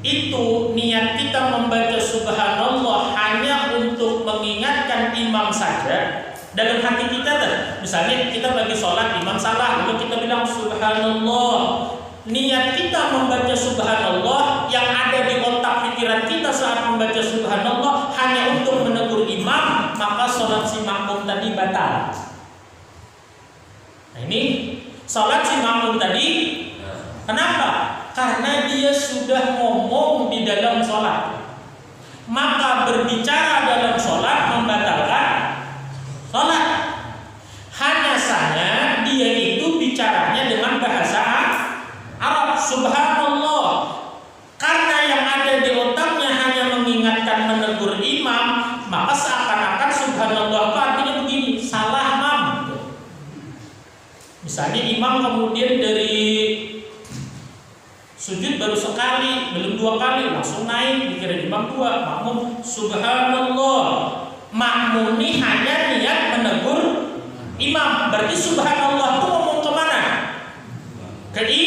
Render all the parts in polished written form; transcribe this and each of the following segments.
itu niat kita membaca subhanallah hanya untuk mengingatkan imam saja dalam hati kita, misalnya kita bagi sholat imam salah, lalu kita bilang subhanallah, niat kita membaca subhanallah yang ada di otak pikiran kita saat membaca subhanallah hanya untuk menegur imam, maka sholat si makmum tadi batal. Nah ini sholat si makmum tadi, kenapa? Karena dia sudah ngomong di dalam sholat, maka berbicara dalam sholat membatalkan sholat. Hanya saja dia itu bicaranya dengan bahasa Arab, subhanallah. Karena yang ada di otaknya hanya mengingatkan menegur imam, maka seakan-akan subhanallah itu artinya begini, salah mam. Misalnya imam kemudian dari sujud baru sekali, belum dua kali, langsung naik, dikira imam dua, makmum subhanallah. Makmum ini hanya niat menegur imam, berarti subhanallah itu ngomong kemana? Jadi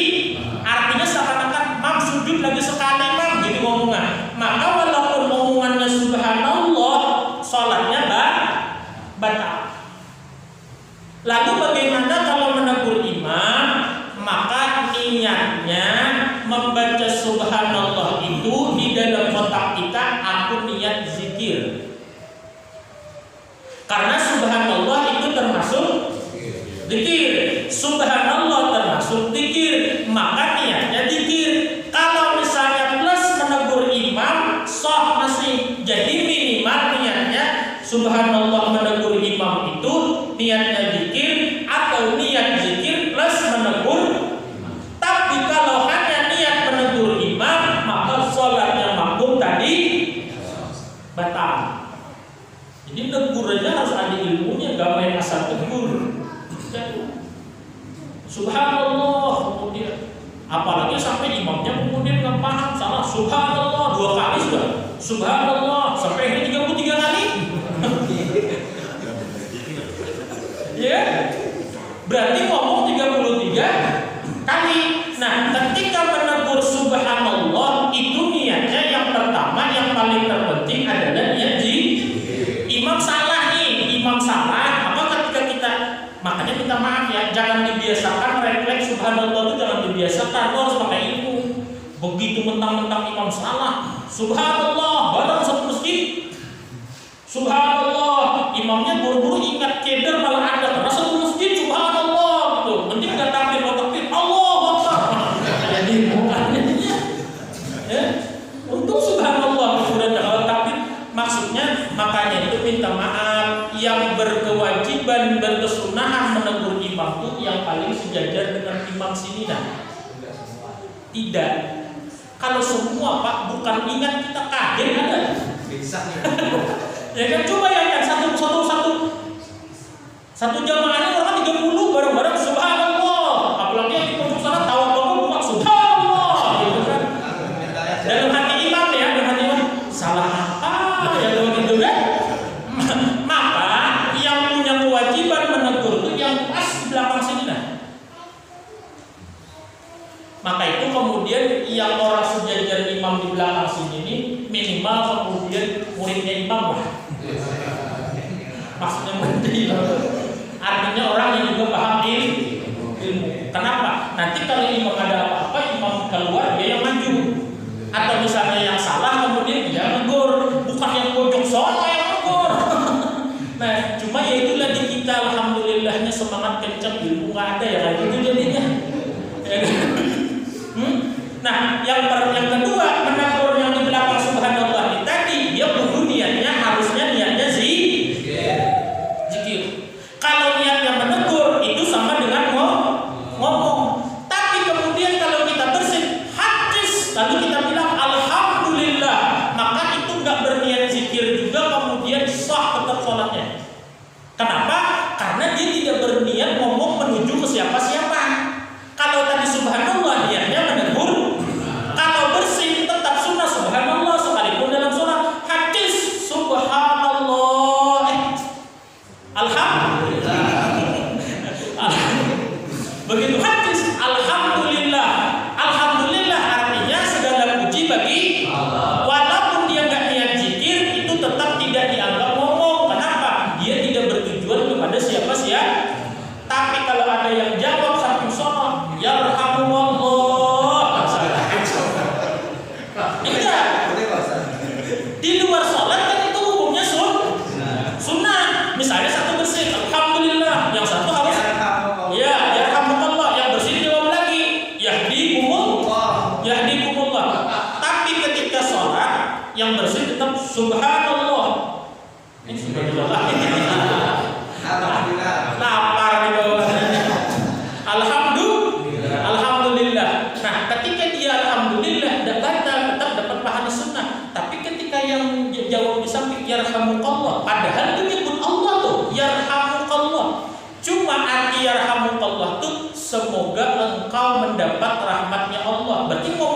artinya seakan-akan mam sujud lagi sekali mam, gitu ngomongnya. Maka walaupun omongannya subhanallah, sholatnya batal. Lalu bagaimana kalau menegur imam? Maka niatnya membaca subhanallah itu di dalam otak kita, aku niat zikir. Karena subhanallah itu termasuk zikir. Subhanallah termasuk zikir, maka niatnya zikir. Kalau misalnya plus menegur imam, sah masih. Jadi minimal niatnya subhanallah menegur imam itu niatnya zikir atau niat zikir plus menegur. Tapi kalau hanya niat menegur imam, maka sholatnya makmum tadi batal. Jadi negur aja harus ada ilmunya, gak main asal tegur. Subhanallah kemudian, apalagi sampai imamnya kemudian nggak paham, salah subhanallah 2 kali sudah, subhanallah sampai ini 33 kali. Ya, berarti ngomong 33 kali. Nah, ketika menegur subhanallah itu niatnya yang pertama, yang paling terpenting adalah niat imam salah nih, imam salah, maka ketika kita, makanya minta maaf ya, jangan dibiasakan refleks subhanallah itu, jangan dibiasakan, lo harus pakai ilmu. Begitu mentang-mentang imam salah, subhanallah, barang satu masjid, subhanallah, imamnya buru-buru ingat keder malah ada, karena satu masjid subhanallah gitu, mending nggak takbir, lo takbir, Allah Akbar. Jadi bukannya, ya, untuk subhanallah sudah ada takbir. Maksudnya makanya itu minta maaf, yang berkewajiban berkesunahan menegur imam itu yang paling sejajar dengan imam sini nah. Tidak. Kalau semua Pak bukan ingat kita kaget ada. Bisa. Ya kan coba ya kan satu jamaahnya orang 30 bareng-bareng subhanallah. Apalagi yang di pojok sana tahu apa bukan subhanallah gitu kan. Dalam hati imam ya, dalam hati imam salah gitu kan? Maka yang punya kewajiban menegur itu yang pas di belakang sini nah. Maka itu kemudian yang orang sejajar imam di belakang sini ini minimal kemudian muridnya imam lah. Maksudnya murid, artinya orang yang juga paham ilmu. Kenapa? Nanti kalau imam ada apa-apa, imam keluar dia yang maju. Atau misalnya yang salah kemudian dia negur, bukan yang pojok sono yang negur. Nah, cuma ya itulah di kita alhamdulillahnya semangat kencang, ilmu nggak ada ya kayak gitu jadinya. Nah, yang kedua menegur yang di belakang subhanallah ini tadi, dia kudu niatnya harusnya niatnya zikir. Kalau niatnya menegur itu sama dengan ngomong. Tapi kemudian kalau kita bersih hadis lalu kita bilang alhamdulillah, maka itu nggak berniat zikir juga, kemudian sah tetap sholatnya. Kenapa? Karena dia tidak berniat ngomong menuju ke siapa-siapa. Kalau tadi subhanallah niatnya menegur, kalau bersih tetap sunnah subhanallah sekalipun dalam sholat. Hadis subhanallah, alhamdulillah. Begitu hadis alhamdulillah. Alhamdulillah artinya segala puji bagi subhanallah. Ini subhanallah. Lapar di bawah. Alhamdulillah. Nah, ketika dia alhamdulillah tidak batal, tetap dapat pahala sunnah. Tapi ketika yang jawab di samping yarhamukallah, padahal menyebut Allah tuh yarhamukallah. Cuma arti yarhamukallah tuh semoga engkau mendapat rahmatnya Allah. Berarti mau